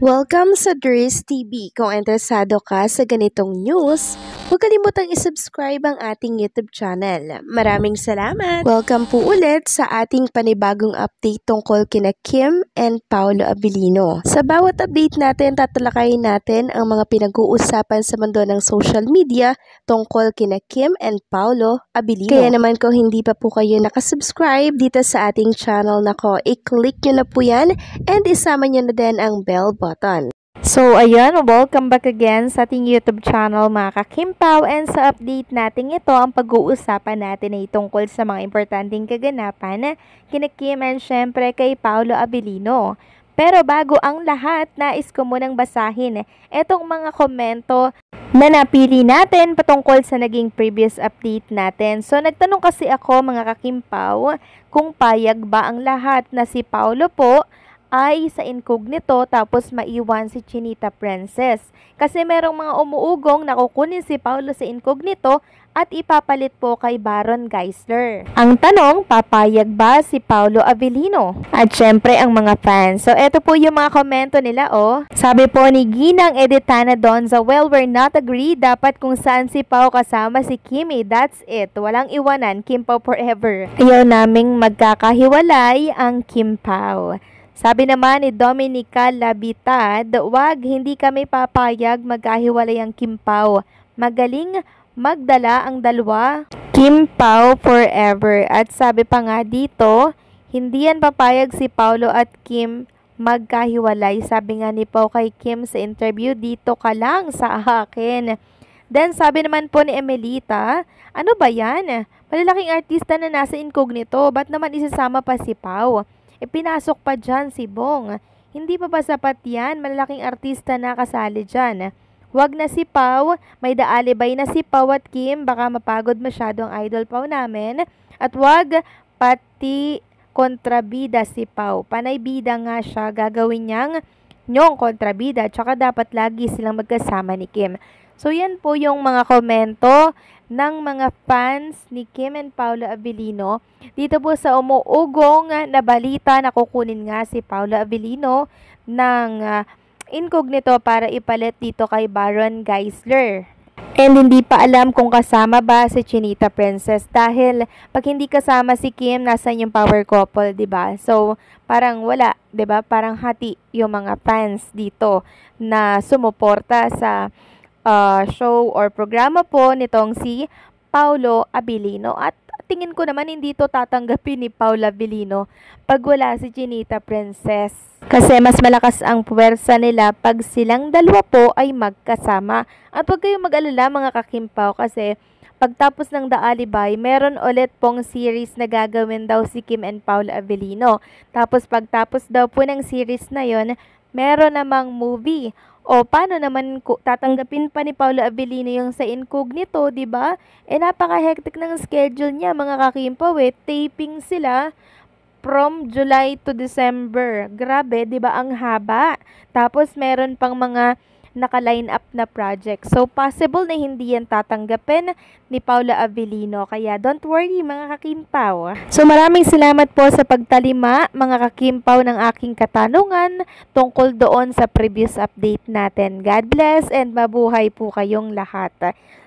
Welcome sa Dris TV. Kung interesado ka sa ganitong news, huwag kalimutang isubscribe ang ating YouTube channel. Maraming salamat! Welcome po ulit sa ating panibagong update tungkol kina Kim and Paolo Abilino. Sa bawat update natin, tatalakayin natin ang mga pinag-uusapan sa mundo ng social media tungkol kina Kim and Paolo Abilino. Kaya naman kung hindi pa po kayo nakasubscribe dito sa ating channel nako, i-click nyo na po yan and isama nyo na din ang bell button. So, ayan, welcome back again sa ating YouTube channel mga kakimpaw, and sa update natin ito, ang pag-uusapan natin ay tungkol sa mga importanteng kaganapan kina Kim and syempre kay Paolo Abilino. Pero bago ang lahat, nais ko munang basahin itong mga komento na napili natin patungkol sa naging previous update natin. So, nagtanong kasi ako mga kakimpaw kung payag ba ang lahat na si Paolo po ay sa incognito tapos maiwan si Chinita Princess. Kasi merong mga umuugong na kukunin si Paolo sa incognito at ipapalit po kay Baron Geisler. Ang tanong, papayag ba si Paolo Abilino? At syempre ang mga fans. So eto po yung mga komento nila oh. Sabi po ni Ginang Editana Donza, well, we're not agree. Dapat kung saan si Pao kasama si Kimi. That's it. Walang iwanan. Kim Pao forever. Ayaw naming magkakahiwalay ang Kim Pao. Sabi naman ni Dominica Labitad, wag, hindi kami papayag magkahiwalay ang Kim Pao. Magaling magdala ang dalawa. Kim Pao forever. At sabi pa nga dito, hindi yan papayag si Paolo at Kim magkahiwalay. Sabi nga ni Pao kay Kim sa interview, dito ka lang sa akin. Then sabi naman po ni Emelita, ano ba yan? Malalaking artista na nasa incognito, ba't naman isasama pa si Pao? Pinasok pa dyan si Bong. Hindi pa ba sapat yan? Malalaking artista na kasali dyan. Wag na si Pao. May daalibay na si Pao at Kim. Baka mapagod masyado ang idol Pao namin. At wag pati kontrabida si Pao. Panay bida nga siya. Gagawin niyang nyong kontrabida. Tsaka dapat lagi silang magkasama ni Kim. So yan po yung mga komento ng mga fans ni Kim and Paolo Abilino dito po sa umuugong na balita na kukunin nga si Paolo Abilino ng incognito para ipalit dito kay Baron Geisler. And hindi pa alam kung kasama ba si Chinita Princess dahil pag hindi kasama si Kim, nasan yung power couple, 'di ba? So, parang wala, 'di ba? Parang hati yung mga fans dito na sumuporta sa show or programa po nitong si Paolo Abilino. At tingin ko naman hindi to tatanggapin ni Paolo Abilino pag wala si Chinita Princess. Kasi mas malakas ang puwersa nila pag silang dalawa po ay magkasama. At huwag kayong mag-alala mga kakimpaw kasi pagtapos ng The Alibay, meron ulit pong series na gagawin daw si Kim and Paolo Abilino. Tapos pagtapos daw po ng series na yon, meron namang movie. O paano naman tatanggapin pa ni Paolo Abilino yung sa incognito, 'di ba? Napaka-hectic ng schedule niya, mga kakimpaw taping sila from July to December. Grabe, 'di ba? Ang haba. Tapos meron pang mga naka-line up na project. So possible na hindi yan tatanggapin ni Paolo Abilino. Kaya don't worry mga kakimpaw. So maraming salamat po sa pagtalima mga kakimpaw ng aking katanungan tungkol doon sa previous update natin. God bless and mabuhay po kayong lahat.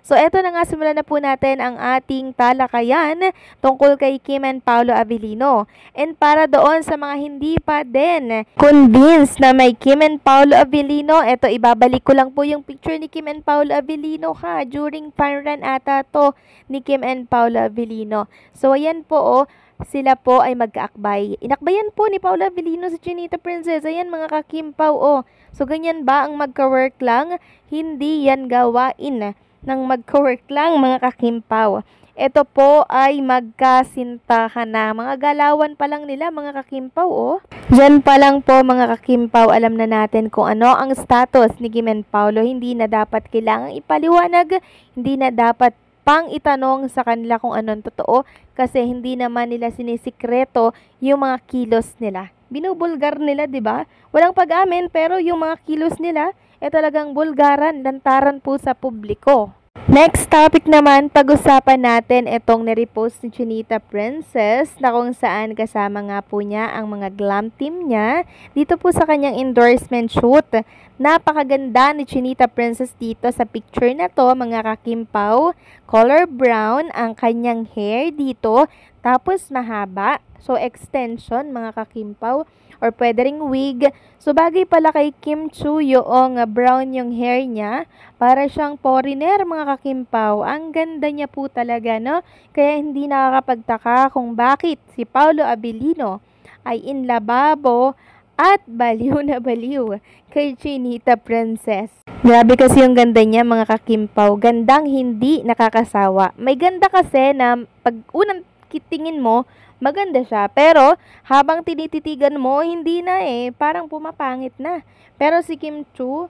So eto na nga, simulan na po natin ang ating talakayan tungkol kay Kim and Paolo Abilino. And para doon sa mga hindi pa din convinced na may Kim and Paolo Abilino, eto ibabalik ko lang po yung picture ni Kim and Paolo Abilino ha. During fun run ata to ni Kim and Paolo Abilino. So ayan po sila po ay magkaakbay. Inakbayan po ni Paolo Abilino si Chinita Princess. Ayan mga kakimpaw So ganyan ba ang magka-work lang? Hindi yan gawain ng magka-work lang mga kakimpaw. Ito po ay magkasintahan na. Mga galawan pa lang nila mga kakimpaw Diyan pa lang po mga kakimpaw, alam na natin kung ano ang status ni Kim and Paolo. Hindi na dapat kailangang ipaliwanag, hindi na dapat pang itanong sa kanila kung anong totoo kasi hindi naman nila sinisikreto yung mga kilos nila. Binubulgar nila, 'di ba? Walang pag-amin pero yung mga kilos nila talagang bulgaran, lantaran po sa publiko. Next topic naman, pag-usapan natin itong nirepost ni Chinita Princess na kung saan kasama nga po niya ang mga glam team niya dito po sa kanyang endorsement shoot. Napakaganda ni Chinita Princess dito sa picture na to, mga kakimpaw. Color brown ang kanyang hair dito, tapos mahaba. So extension, mga kakimpaw, or pwede ring wig. So bagay pala kay Kim Chu yung brown yung hair niya. Para siyang foreigner, mga kakimpaw. Ang ganda niya po talaga, no? Kaya hindi nakakapagtaka kung bakit si Paolo Abilino ay in lababo at baliw na baliw kay Chinita Princess. Grabe kasi yung ganda niya, mga kakimpaw. Gandang hindi nakakasawa. May ganda kasi na pag unang tingin mo, maganda siya. Pero, habang tinititigan mo, hindi na parang pumapangit na. Pero si Kim Chu,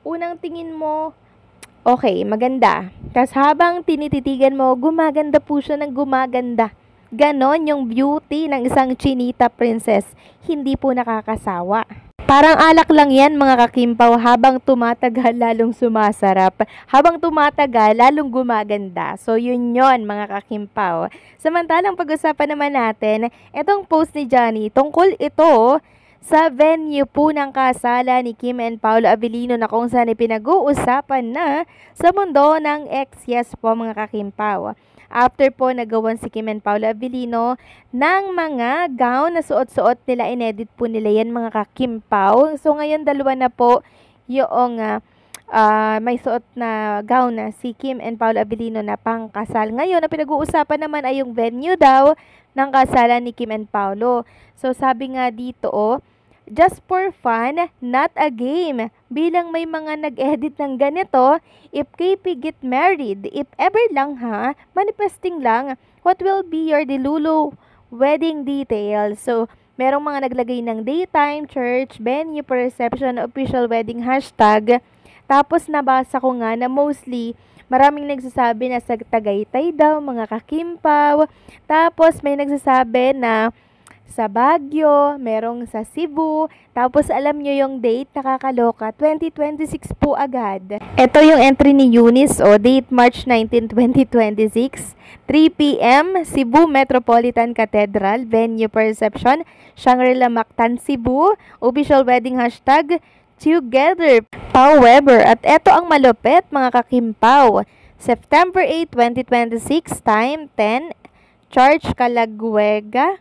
unang tingin mo, okay, maganda. Tapos habang tinititigan mo, gumaganda po siya ng gumaganda. Ganon yung beauty ng isang Chinita Princess. Hindi po nakakasawa. Parang alak lang yan, mga kakimpaw, habang tumatagal lalong sumasarap. Habang tumatagal lalong gumaganda. So yun yon, mga kakimpaw. Samantalang pag-usapan naman natin, itong post ni Johnny, tungkol ito sa venue po ng kasala ni Kim and Paolo Abilino na kung saan pinag-uusapan na sa mundo ng ex-yes po, mga kakimpaw. After po nagawan si Kim and Paolo Abilino ng mga gown na suot-suot nila, inedit po nila yan, mga kakimpaw. So ngayon dalawa na po yung may suot na gown na si Kim and Paolo Abilino na pangkasal. Ngayon na pinag-uusapan naman ay yung venue daw ng kasalan ni Kim and Paolo. So sabi nga dito, just for fun, not a game. Bilang may mga nag-edit ng ganito, if KP get married, if ever lang ha, manifesting lang, what will be your Delulu wedding details? So, merong mga naglagay ng daytime, church, venue for reception, official wedding hashtag. Tapos nabasa ko nga na mostly, maraming nagsasabi na sa Tagaytay daw, mga kakimpaw. Tapos may nagsasabi na sa Baguio, merong sa Cebu. Tapos alam nyo yung date, nakakaloka, 2026 po agad. Ito yung entry ni Eunice, date March 19, 2026, 3 p.m. Cebu Metropolitan Cathedral, venue for reception, Shangri-La Mactan, Cebu, official wedding hashtag, together, Pau Weber. At eto ang malupit, mga kakimpaw, September 8, 2026, time 10, Church Calaruega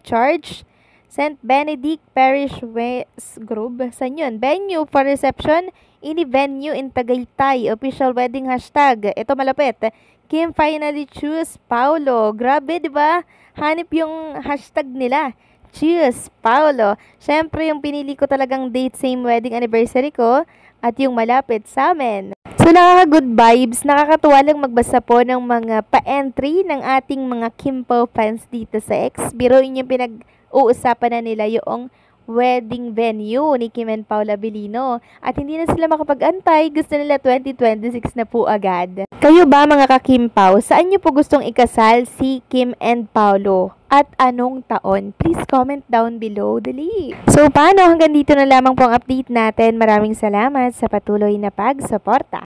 Church, St. Benedict Parish West Group. Saan yun? Venue for reception, ini venue in Tagaytay. Official wedding hashtag. Ito malapit. Kim finally choose Paolo. Grabe, di ba? Hanip yung hashtag nila. Choose Paolo. Syempre, yung pinili ko talagang date, same wedding anniversary ko. At yung malapit sa amin. So, nakaka-good vibes. Nakakatuwa lang magbasa po ng mga pa-entry ng ating mga Kimpo fans dito sa X. Biruin yung pinag-uusapan na nila yung wedding venue ni Kim and Paolo Abilino. At hindi na sila makapag-antay. Gusto nila 2026 na po agad. Kayo ba, mga kakimpaw, saan nyo po gustong ikasal si Kim and Paolo? At anong taon? Please comment down below. Dali! So, paano? Hanggang dito na lamang po ang update natin. Maraming salamat sa patuloy na pagsuporta.